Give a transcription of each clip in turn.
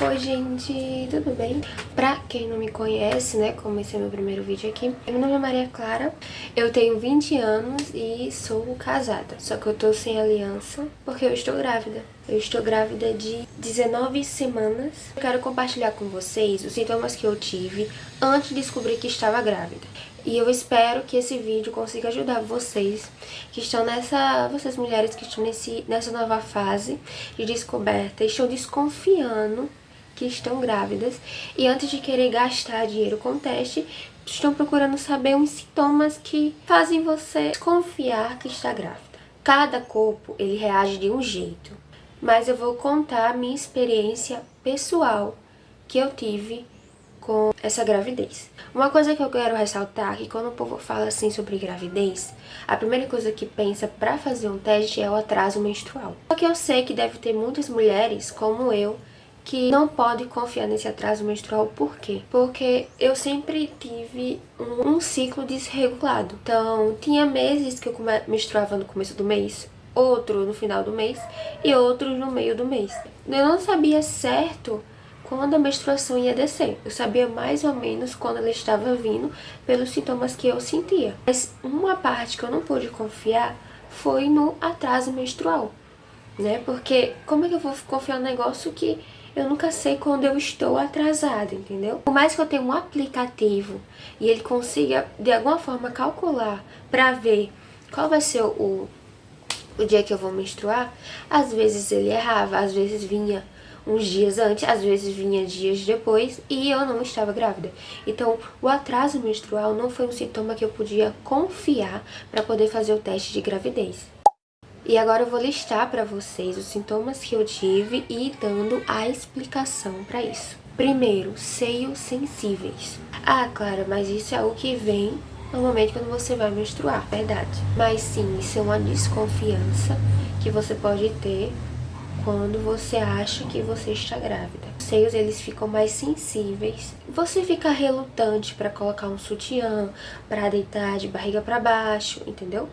Oi gente, tudo bem? Pra quem não me conhece, né, como esse é meu primeiro vídeo aqui, meu nome é Maria Clara, eu tenho 20 anos e sou casada. Só que eu tô sem aliança porque eu estou grávida. Eu estou grávida de 19 semanas. Eu quero compartilhar com vocês os sintomas que eu tive antes de descobrir que estava grávida. E eu espero que esse vídeo consiga ajudar vocês que estão vocês mulheres que estão nessa nova fase de descoberta, estão desconfiando que estão grávidas e antes de querer gastar dinheiro com teste, estão procurando saber uns sintomas que fazem você desconfiar que está grávida. Cada corpo, ele reage de um jeito, mas eu vou contar a minha experiência pessoal que eu tive com essa gravidez. Uma coisa que eu quero ressaltar é que quando o povo fala assim sobre gravidez, a primeira coisa que pensa pra fazer um teste é o atraso menstrual. Só que eu sei que deve ter muitas mulheres, como eu, que não pode confiar nesse atraso menstrual. Por quê? Porque eu sempre tive um ciclo desregulado. Então, tinha meses que eu menstruava no começo do mês, outro no final do mês e outro no meio do mês. Eu não sabia certo quando a menstruação ia descer. Eu sabia mais ou menos quando ela estava vindo pelos sintomas que eu sentia. Mas uma parte que eu não pude confiar foi no atraso menstrual, né? Porque como é que eu vou confiar num negócio que eu nunca sei quando eu estou atrasada, entendeu? Por mais que eu tenha um aplicativo e ele consiga de alguma forma calcular pra ver qual vai ser o dia que eu vou menstruar, às vezes ele errava, às vezes vinha uns dias antes, às vezes vinha dias depois e eu não estava grávida. Então, o atraso menstrual não foi um sintoma que eu podia confiar para poder fazer o teste de gravidez. E agora eu vou listar para vocês os sintomas que eu tive e dando a explicação para isso. Primeiro, seios sensíveis. Ah, Clara, mas isso é o que vem normalmente quando você vai menstruar, verdade. Mas sim, isso é uma desconfiança que você pode ter quando você acha que você está grávida. Os seios, eles ficam mais sensíveis. Você fica relutante para colocar um sutiã, para deitar de barriga para baixo, entendeu?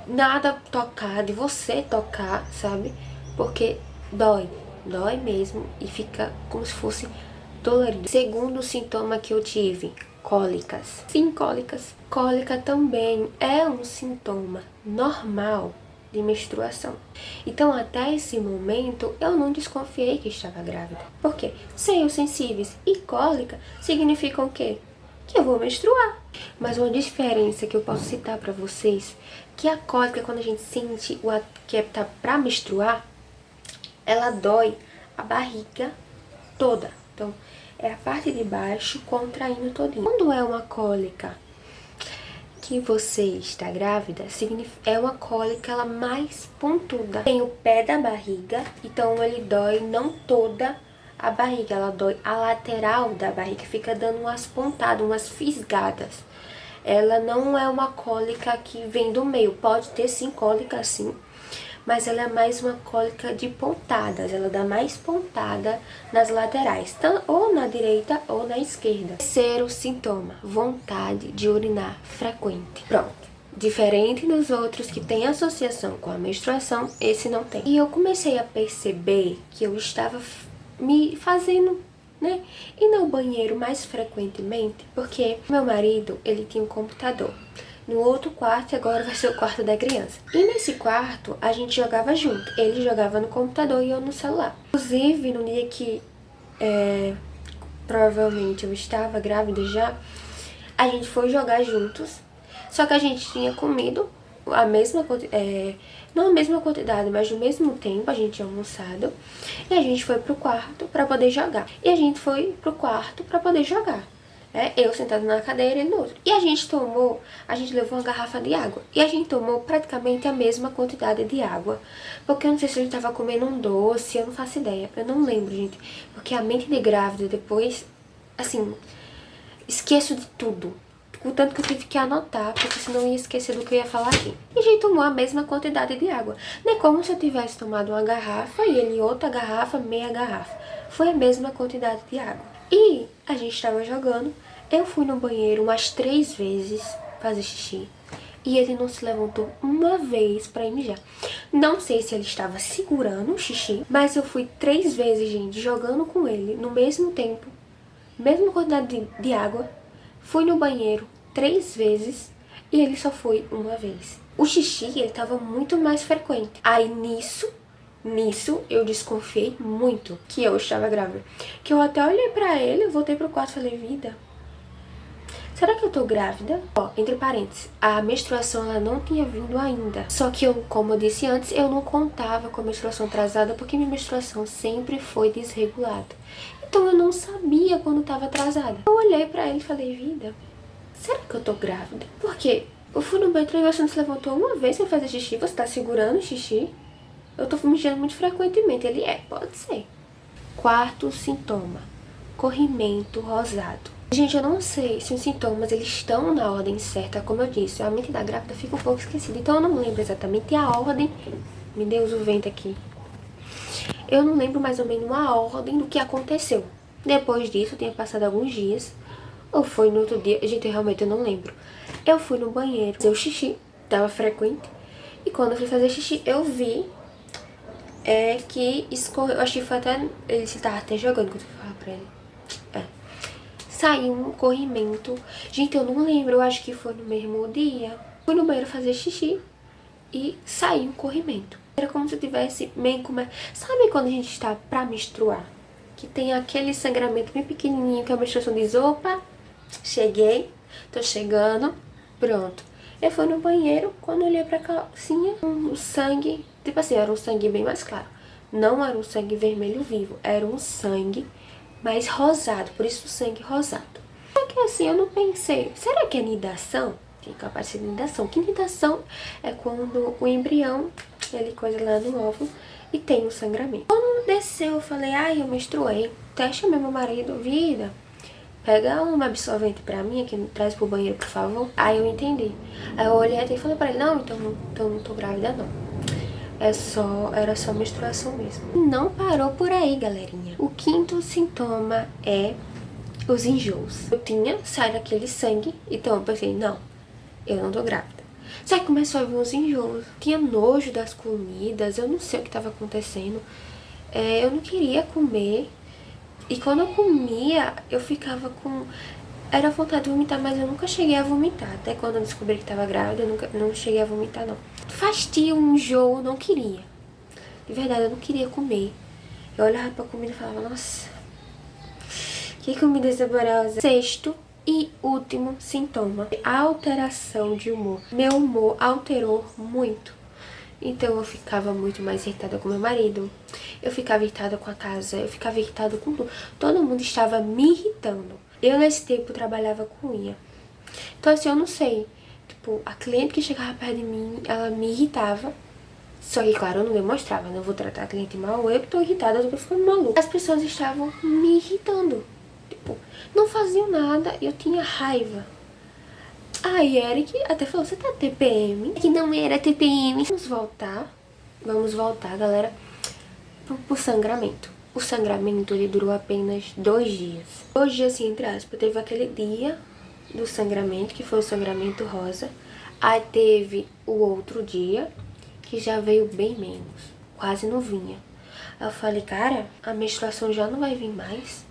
Nada tocar, de você tocar, sabe? Porque dói mesmo e fica como se fosse dolorido. Segundo sintoma que eu tive, cólicas. Sim, cólicas. Cólica também é um sintoma normal de menstruação. Então, até esse momento, eu não desconfiei que estava grávida. Por quê? Seios sensíveis e cólica significam o quê? Que eu vou menstruar. Mas uma diferença que eu posso citar pra vocês, que a cólica, quando a gente sente que tá pra menstruar, ela dói a barriga toda. Então, é a parte de baixo contraindo todinho. Quando é uma cólica que você está grávida, é uma cólica ela mais pontuda. Tem o pé da barriga, então ele dói não toda a barriga, ela dói a lateral da barriga, fica dando umas pontadas, umas fisgadas. Ela não é uma cólica que vem do meio, pode ter sim cólica sim, mas ela é mais uma cólica de pontadas, ela dá mais pontada nas laterais, ou na direita ou na esquerda. Terceiro sintoma, vontade de urinar frequente. Pronto. Diferente dos outros que tem associação com a menstruação, esse não tem. E eu comecei a perceber que eu estava me fazendo, né, ir ao banheiro mais frequentemente, porque meu marido, ele tinha um computador no outro quarto e agora vai ser o quarto da criança. E nesse quarto a gente jogava junto. Ele jogava no computador e eu no celular. Inclusive, no dia que provavelmente eu estava grávida já, a gente foi jogar juntos. Só que a gente tinha comido a mesma não a mesma quantidade, mas no mesmo tempo a gente tinha almoçado. E a gente foi pro quarto pra poder jogar. E a gente foi pro quarto pra poder jogar. Eu sentada na cadeira e ele no outro. E a gente levou uma garrafa de água. E a gente tomou praticamente a mesma quantidade de água. Porque eu não sei se a gente tava comendo um doce, eu não faço ideia. Eu não lembro, gente. Porque a mente de grávida depois, assim, esqueço de tudo. O tanto que eu tive que anotar, porque senão eu ia esquecer do que eu ia falar aqui. E a gente tomou a mesma quantidade de água. Não é como se eu tivesse tomado uma garrafa e ele outra garrafa, meia garrafa. Foi a mesma quantidade de água. E a gente estava jogando, eu fui no banheiro umas 3 vezes fazer xixi. e ele não se levantou uma vez pra ir mijar. Não sei se ele estava segurando o xixi, mas eu fui 3 vezes, gente, jogando com ele no mesmo tempo, mesma quantidade de água. Fui no banheiro 3 vezes e ele só foi uma vez. O xixi, ele tava muito mais frequente. Aí nisso eu desconfiei muito que eu estava grávida. Que eu até olhei pra ele, eu voltei pro quarto e falei, vida, será que eu tô grávida? Ó, entre parênteses, a menstruação ela não tinha vindo ainda. Só que eu, como eu disse antes, eu não contava com a menstruação atrasada porque minha menstruação sempre foi desregulada. Então eu não sabia quando tava atrasada. Eu olhei pra ele e falei, vida, será que eu tô grávida? Porque eu fui no banheiro e você não se levantou uma vez pra fazer xixi, você tá segurando o xixi? Eu tô mijando muito frequentemente. Ele pode ser. Quarto sintoma, corrimento rosado. Gente, eu não sei se os sintomas eles estão na ordem certa, como eu disse, a mente da grávida fica um pouco esquecida, então eu não lembro exatamente a ordem. Me Deus, o vento aqui. Eu não lembro mais ou menos a ordem do que aconteceu. Depois disso, tinha passado alguns dias, ou foi no outro dia, gente, realmente eu não lembro. Eu fui no banheiro, fazer o xixi, tava frequente, e quando eu fui fazer xixi, eu vi que escorreu, acho que foi até, ele tava até jogando quando eu fui falar pra ele. Saiu um corrimento. Gente, eu não lembro, eu acho que foi no mesmo dia. Fui no banheiro fazer xixi e saiu um corrimento. Era como se eu tivesse meio como... Sabe quando a gente está pra menstruar? Que tem aquele sangramento bem pequenininho que a menstruação diz, opa, cheguei, tô chegando, pronto. Eu fui no banheiro, quando eu olhei pra calcinha, um sangue, tipo assim, era um sangue bem mais claro. Não era um sangue vermelho vivo, era um sangue mais rosado, por isso o sangue rosado. Só que assim, eu não pensei, será que é nidação? Fica parecendo nidação. Que nidação é quando o embrião, ele coisa lá no óvulo e tem um sangramento. Quando desceu, eu falei, ai, eu menstruei. Até chamei meu marido, vida, pega um absorvente pra mim aqui, traz pro banheiro, por favor. Aí eu entendi. Aí eu olhei até e falei pra ele, não, então não tô grávida não. Era só menstruação mesmo. Não parou por aí, galerinha. O quinto sintoma é os enjoos. Eu tinha saído aquele sangue, então eu pensei, não, eu não tô grávida. Só que começou a vir uns enjoos. Tinha nojo das comidas, eu não sei o que tava acontecendo. Eu não queria comer. E quando eu comia, eu ficava com... Era vontade de vomitar, mas eu nunca cheguei a vomitar. Até quando eu descobri que tava grávida, eu não cheguei a vomitar, não. Fastio, um enjoo, não queria. De verdade, eu não queria comer. Eu olhava pra comida e falava, nossa, que comida saborosa. Sexto e último sintoma, alteração de humor. Meu humor alterou muito. Então eu ficava muito mais irritada com meu marido. Eu ficava irritada com a casa. Eu ficava irritada com tudo. Todo mundo estava me irritando. Eu nesse tempo trabalhava com unha. Então assim, eu não sei. Tipo, a cliente que chegava perto de mim, ela me irritava. Só que, claro, eu não demonstrava, né? Eu vou tratar a cliente mal, eu que tô irritada, eu tô ficando maluca. As pessoas estavam me irritando. Tipo, não faziam nada e eu tinha raiva. Aí Eric até falou, você tá TPM? Que não era TPM. Vamos voltar, galera, pro sangramento. O sangramento, ele durou apenas 2 dias. 2 dias, assim, entre aspas. Teve aquele dia do sangramento, que foi o sangramento rosa. Aí teve o outro dia, que já veio bem menos. Quase não vinha. Aí eu falei, cara, a menstruação já não vai vir mais.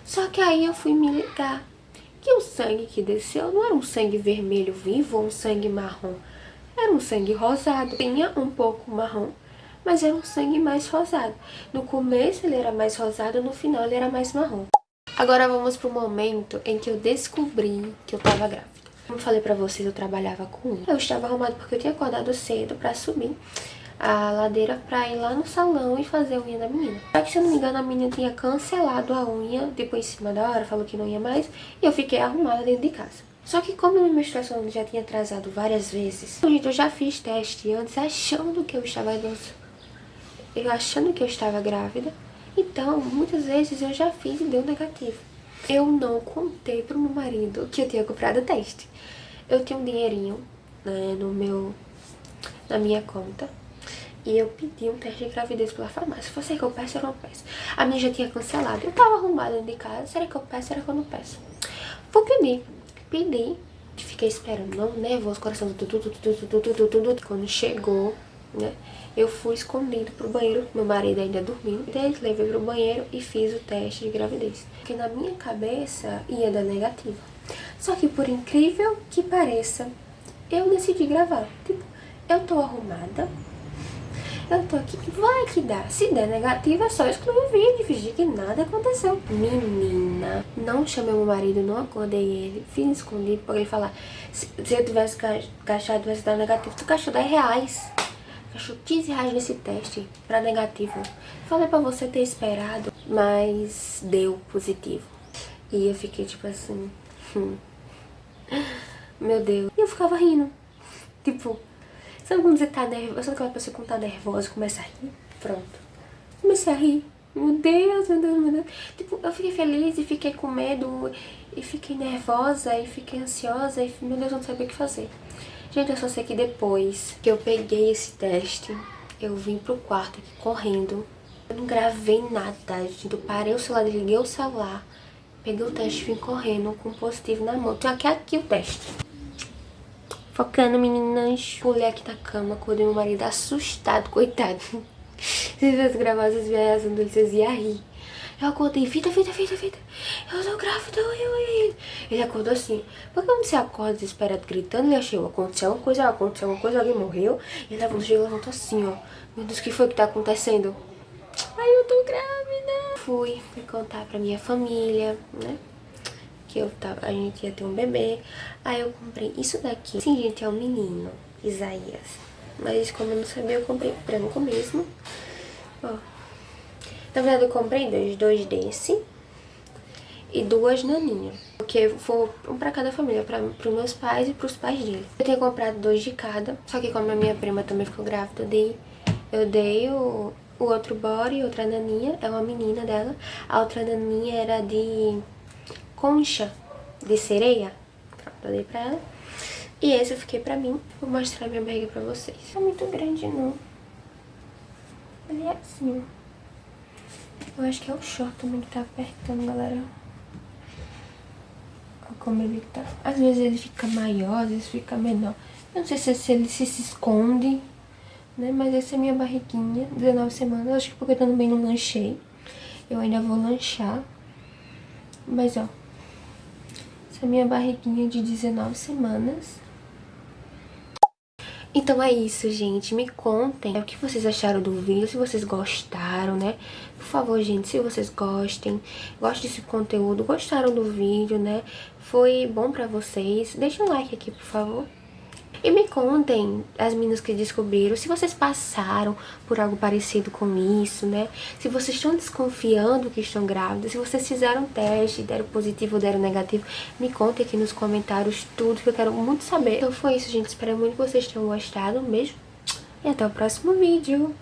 Só que aí eu fui me ligar que o sangue que desceu não era um sangue vermelho vivo ou um sangue marrom. Era um sangue rosado. Tinha um pouco marrom, mas era um sangue mais rosado. No começo ele era mais rosado, no final ele era mais marrom. Agora vamos pro momento em que eu descobri que eu tava grávida. Como eu falei pra vocês, eu trabalhava com unha. Eu estava arrumada porque eu tinha acordado cedo pra subir a ladeira pra ir lá no salão e fazer a unha da menina. Só que, se eu não me engano, a menina tinha cancelado a unha depois em cima da hora, falou que não ia mais, e eu fiquei arrumada dentro de casa. Só que como a minha menstruação já tinha atrasado várias vezes, gente, eu já fiz teste antes achando que eu estava grávida. Então, muitas vezes eu já fiz e deu negativo. Eu não contei pro meu marido que eu tinha comprado o teste. Eu tinha um dinheirinho, né, na minha conta. E eu pedi um teste de gravidez pela farmácia. Você que eu peço, eu não peço. A minha já tinha cancelado. Eu tava arrumada dentro de casa. Será que eu peço? Será que eu não peço? Vou pedir. Pedi. fiquei esperando, não, nervoso, coração tudo. Quando chegou, né, eu fui escondido pro banheiro, meu marido ainda dormindo. Daí levei pro banheiro e fiz o teste de gravidez. Porque na minha cabeça ia dar negativo. Só que por incrível que pareça, eu decidi gravar. Tipo, eu tô arrumada, eu tô aqui, vai que dá. Se der negativo, é só excluir o vídeo, fingir que nada aconteceu. Menina, não chamei meu marido, não acordei ele, fiz escondido pra ele falar. Se eu tivesse gastado, tivesse dado negativo, tu gastou R$10. Gastou R$15 nesse teste pra negativo. Falei pra você ter esperado, mas deu positivo. E eu fiquei tipo assim, meu Deus. E eu ficava rindo. Tipo, sabe quando você tá nervosa? Sabe aquela pessoa que tá nervosa e começa a rir? Pronto. Comecei a rir. Meu Deus, meu Deus, meu Deus. Tipo, eu fiquei feliz e fiquei com medo. E fiquei nervosa e fiquei ansiosa. E, meu Deus, eu não sabia o que fazer. Gente, eu só sei que depois que eu peguei esse teste, eu vim pro quarto aqui correndo. Eu não gravei nada, gente. Eu parei o celular, desliguei o celular. Peguei o teste e vim correndo com o positivo na mão. Tem aqui o teste. Focando, meninas. Pulei aqui na cama, acordei meu marido assustado, coitado. Se vocês gravassem as viagens, vocês iam rir. Eu acordei, Vida. Eu tô grávida, Ele acordou assim. Por que quando você acorda desesperado, gritando, ele achou, aconteceu uma coisa, alguém morreu. E ele levantou assim, ó. Meu Deus, o que foi que tá acontecendo? Ai, eu tô grávida. Fui contar pra minha família, né? Que a gente ia ter um bebê. Aí eu comprei isso daqui. Sim, gente, é um menino, Isaías. Mas como eu não sabia, eu comprei branco mesmo. Ó. Na verdade, eu comprei dois desse e duas naninhas. Porque foi um pra cada família, pros meus pais e pros pais dele. Eu tinha comprado 2 de cada. Só que como a minha prima também ficou grávida, eu dei o outro body, outra naninha. É uma menina dela. A outra naninha era de concha de sereia. Pronto, eu dei pra ela. E esse eu fiquei pra mim. Vou mostrar minha barriga pra vocês. Não é muito grande, não. Ele é assim, ó. Eu acho que é o short também que tá apertando, galera. Olha como ele tá. Às vezes ele fica maior, às vezes fica menor. Eu não sei se ele se esconde, né? Mas essa é a minha barriguinha, 19 semanas. Eu acho que porque eu também não lanchei. Eu ainda vou lanchar. Mas, ó. Essa é a minha barriguinha de 19 semanas. Então é isso, gente. Me contem o que vocês acharam do vídeo, se vocês gostaram, né? Por favor, gente, se vocês gostem desse conteúdo, gostaram do vídeo, né? Foi bom pra vocês, deixa um like aqui, por favor. E me contem, as meninas que descobriram, se vocês passaram por algo parecido com isso, né? Se vocês estão desconfiando que estão grávidas, se vocês fizeram teste, deram positivo ou deram negativo, me contem aqui nos comentários tudo, que eu quero muito saber. Então foi isso, gente. Espero muito que vocês tenham gostado. Um beijo e até o próximo vídeo.